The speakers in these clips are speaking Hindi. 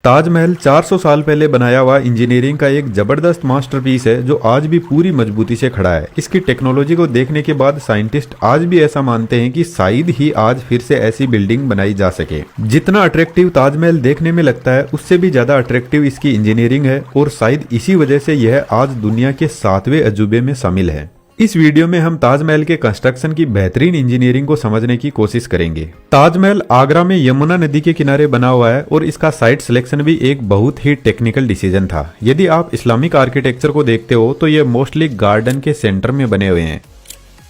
ताजमहल 400 साल पहले बनाया हुआ इंजीनियरिंग का एक जबरदस्त मास्टरपीस है जो आज भी पूरी मजबूती से खड़ा है। इसकी टेक्नोलॉजी को देखने के बाद साइंटिस्ट आज भी ऐसा मानते हैं कि शायद ही आज फिर से ऐसी बिल्डिंग बनाई जा सके। जितना अट्रैक्टिव ताजमहल देखने में लगता है उससे भी ज्यादा अट्रैक्टिव इसकी इंजीनियरिंग है और शायद इसी वजह से यह आज दुनिया के 7वें अजूबे में शामिल है। इस वीडियो में हम ताजमहल के कंस्ट्रक्शन की बेहतरीन इंजीनियरिंग को समझने की कोशिश करेंगे। ताजमहल आगरा में यमुना नदी के किनारे बना हुआ है और इसका साइट सिलेक्शन भी एक बहुत ही टेक्निकल डिसीजन था। यदि आप इस्लामिक आर्किटेक्चर को देखते हो तो ये मोस्टली गार्डन के सेंटर में बने हुए हैं,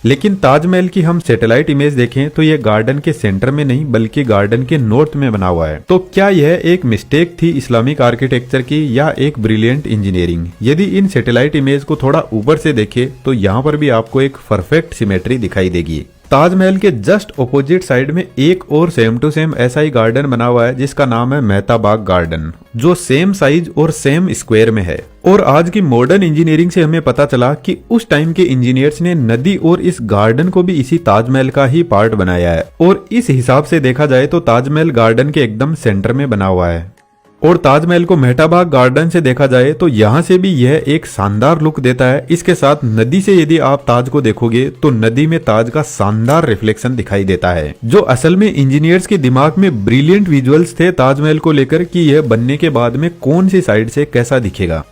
लेकिन ताजमहल की हम सैटेलाइट इमेज देखें तो यह गार्डन के सेंटर में नहीं बल्कि गार्डन के नॉर्थ में बना हुआ है। तो क्या यह एक मिस्टेक थी इस्लामिक आर्किटेक्चर की या एक ब्रिलियंट इंजीनियरिंग? यदि इन सैटेलाइट इमेज को थोड़ा ऊपर से देखें तो यहाँ पर भी आपको एक परफेक्ट सिमेट्री दिखाई देगी। ताजमहल के जस्ट ऑपोजिट साइड में एक और सेम टू सेम ऐसा ही गार्डन बना हुआ है जिसका नाम है मेहता बाग गार्डन, जो सेम साइज और सेम स्क्वायर में है। और आज की मॉडर्न इंजीनियरिंग से हमें पता चला कि उस टाइम के इंजीनियर्स ने नदी और इस गार्डन को भी इसी ताजमहल का ही पार्ट बनाया है। और इस हिसाब से देखा जाए तो ताजमहल गार्डन के एकदम सेंटर में बना हुआ है। और ताजमहल को मेहता बाग गार्डन से देखा जाए तो यहाँ से भी यह एक शानदार लुक देता है। इसके साथ नदी से यदि आप ताज को देखोगे तो नदी में ताज का शानदार रिफ्लेक्शन दिखाई देता है, जो असल में इंजीनियर्स के दिमाग में ब्रिलियंट विजुअल्स थे ताजमहल को लेकर कि यह बनने के बाद में कौन सी साइड से कैसा दिखेगा।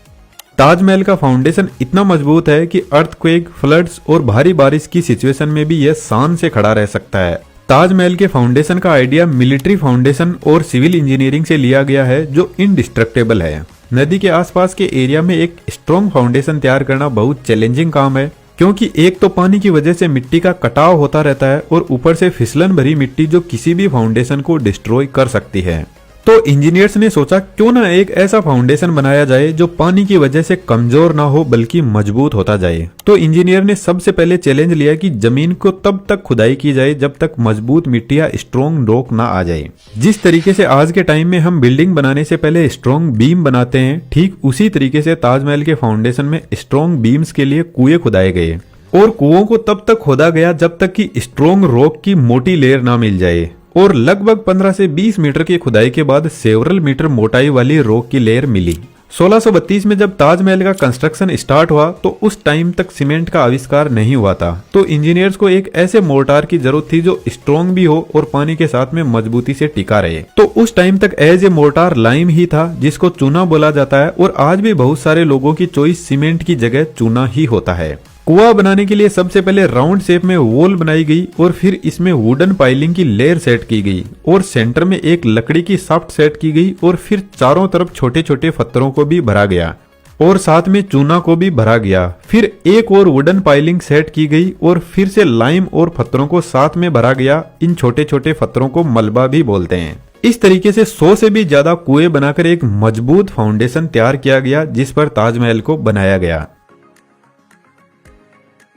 ताजमहल का फाउंडेशन इतना मजबूत है कि अर्थक्वेक, फ्लड्स और भारी बारिश की सिचुएशन में भी यह शान से खड़ा रह सकता है। ताजमहल के फाउंडेशन का आइडिया मिलिट्री फाउंडेशन और सिविल इंजीनियरिंग से लिया गया है जो इनडिस्ट्रक्टेबल है। नदी के आसपास के एरिया में एक स्ट्रॉन्ग फाउंडेशन तैयार करना बहुत चैलेंजिंग काम है, क्योंकि एक तो पानी की वजह से मिट्टी का कटाव होता रहता है और ऊपर से फिसलन भरी मिट्टी जो किसी भी फाउंडेशन को डिस्ट्रॉय कर सकती है। तो इंजीनियर्स ने सोचा क्यों ना एक ऐसा फाउंडेशन बनाया जाए जो पानी की वजह से कमजोर ना हो बल्कि मजबूत होता जाए। तो इंजीनियर ने सबसे पहले चैलेंज लिया कि जमीन को तब तक खुदाई की जाए जब तक मजबूत मिट्टी या स्ट्रॉन्ग रॉक ना आ जाए। जिस तरीके से आज के टाइम में हम बिल्डिंग बनाने से पहले स्ट्रॉन्ग बीम बनाते हैं, ठीक उसी तरीके से ताजमहल के फाउंडेशन में स्ट्रॉन्ग बीम्स के लिए कुएं खुदाए गए और कुओं को तब तक खोदा गया जब तक कि स्ट्रॉन्ग रॉक की मोटी लेयर ना मिल जाए। और लगभग 15 से 20 मीटर की खुदाई के बाद सेवरल मीटर मोटाई वाली रॉक की लेयर मिली। 1632 में जब ताजमहल का कंस्ट्रक्शन स्टार्ट हुआ तो उस टाइम तक सीमेंट का आविष्कार नहीं हुआ था। तो इंजीनियर्स को एक ऐसे मोर्टार की जरूरत थी जो स्ट्रॉन्ग भी हो और पानी के साथ में मजबूती से टिका रहे। तो उस टाइम तक एज ए मोर्टार लाइम ही था जिसको चूना बोला जाता है, और आज भी बहुत सारे लोगों की चॉइस सीमेंट की जगह चूना ही होता है। कुआं बनाने के लिए सबसे पहले राउंड शेप में वॉल बनाई गई और फिर इसमें वुडन पाइलिंग की लेयर सेट की गई और सेंटर में एक लकड़ी की शाफ्ट सेट की गई और फिर चारों तरफ छोटे छोटे पत्थरों को भी भरा गया और साथ में चूना को भी भरा गया। फिर एक और वुडन पाइलिंग सेट की गई और फिर से लाइम और पत्थरों को साथ में भरा गया। इन छोटे छोटे पत्थरों को मलबा भी बोलते हैं। इस तरीके से 100 से भी ज्यादा कुएं बनाकर एक मजबूत फाउंडेशन तैयार किया गया जिस पर ताजमहल को बनाया गया।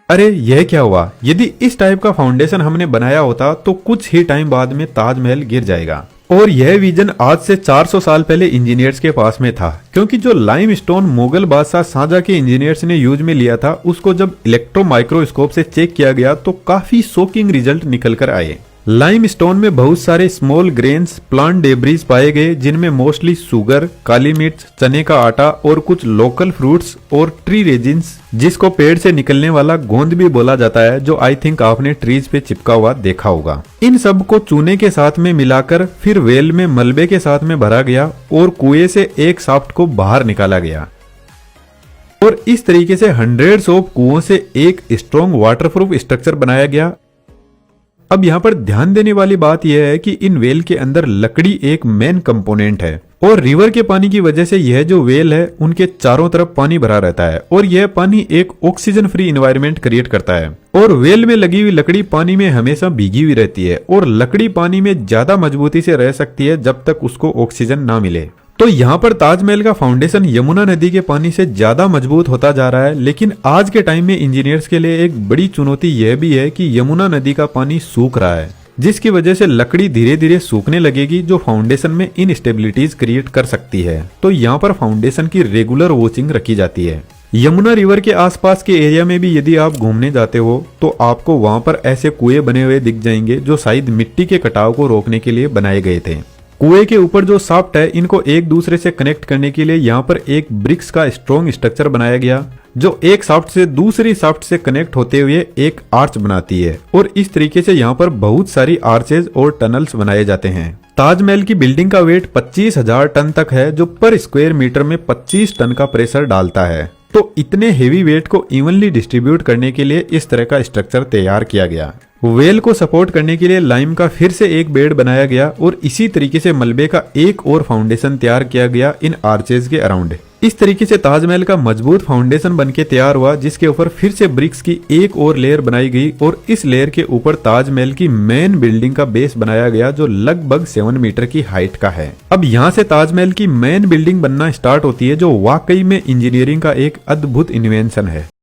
अरे यह क्या हुआ? यदि इस टाइप का फाउंडेशन हमने बनाया होता तो कुछ ही टाइम बाद में ताजमहल गिर जाएगा। और यह विजन आज से 400 साल पहले इंजीनियर्स के पास में था, क्योंकि जो लाइमस्टोन मुगल बादशाह शाहजहां के इंजीनियर्स ने यूज में लिया था उसको जब इलेक्ट्रो माइक्रोस्कोप से चेक किया गया तो काफी शॉकिंग रिजल्ट निकल कर आए। लाइमस्टोन में बहुत सारे स्मॉल ग्रेन्स, प्लांट डेब्रीज पाए गए जिनमें मोस्टली शुगर, काली मिर्च, चने का आटा और कुछ लोकल फ्रूट्स और ट्री रेजिन्स, जिसको पेड़ से निकलने वाला गोंद भी बोला जाता है, जो आई थिंक आपने ट्रीज पे चिपका हुआ देखा होगा। इन सब को चूने के साथ में मिलाकर फिर वेल में मलबे के साथ में भरा गया और कुएं से एक शाफ्ट को बाहर निकाला गया और इस तरीके से हंड्रेड्स ऑफ कुओं से एक स्ट्रॉन्ग वाटरप्रूफ स्ट्रक्चर बनाया गया। अब यहाँ पर ध्यान देने वाली बात यह है कि इन वेल के अंदर लकड़ी एक मेन कंपोनेंट है और रिवर के पानी की वजह से यह जो वेल है उनके चारों तरफ पानी भरा रहता है और यह पानी एक ऑक्सीजन फ्री एनवायरनमेंट क्रिएट करता है। और वेल में लगी हुई लकड़ी पानी में हमेशा भीगी हुई रहती है और लकड़ी पानी में ज्यादा मजबूती से रह सकती है जब तक उसको ऑक्सीजन ना मिले। तो यहाँ पर ताजमहल का फाउंडेशन यमुना नदी के पानी से ज्यादा मजबूत होता जा रहा है, लेकिन आज के टाइम में इंजीनियर्स के लिए एक बड़ी चुनौती यह भी है कि यमुना नदी का पानी सूख रहा है, जिसकी वजह से लकड़ी धीरे धीरे सूखने लगेगी जो फाउंडेशन में इनस्टेबिलिटीज क्रिएट कर सकती है। तो यहाँ पर फाउंडेशन की रेगुलर वॉचिंग रखी जाती है। यमुना रिवर के आसपास के एरिया में भी यदि आप घूमने जाते हो तो आपको वहां पर ऐसे कुएं बने हुए दिख जाएंगे जो शायद मिट्टी के कटाव को रोकने के लिए बनाए गए थे। कुएं के ऊपर जो शाफ्ट है इनको एक दूसरे से कनेक्ट करने के लिए यहाँ पर एक ब्रिक्स का स्ट्रॉन्ग स्ट्रक्चर बनाया गया, जो एक शाफ्ट से दूसरी शाफ्ट से कनेक्ट होते हुए एक आर्च बनाती है। और इस तरीके से यहाँ पर बहुत सारी आर्चेज और टनल्स बनाए जाते हैं। ताजमहल की बिल्डिंग का वेट 25,000 टन तक है, जो पर स्क्वायर मीटर में 25 टन का प्रेशर डालता है। तो इतने हेवी वेट को इवनली डिस्ट्रीब्यूट करने के लिए इस तरह का स्ट्रक्चर तैयार किया गया। वेल को सपोर्ट करने के लिए लाइम का फिर से एक बेड बनाया गया और इसी तरीके से मलबे का एक और फाउंडेशन तैयार किया गया इन आर्चेज के अराउंड। इस तरीके से ताजमहल का मजबूत फाउंडेशन बनके तैयार हुआ, जिसके ऊपर फिर से ब्रिक्स की एक और लेयर बनाई गई और इस लेयर के ऊपर ताजमहल की मेन बिल्डिंग का बेस बनाया गया, जो लगभग 7 मीटर की हाइट का है। अब यहाँ से ताजमहल की मेन बिल्डिंग बनना स्टार्ट होती है, जो वाकई में इंजीनियरिंग का एक अद्भुत इन्वेंशन है।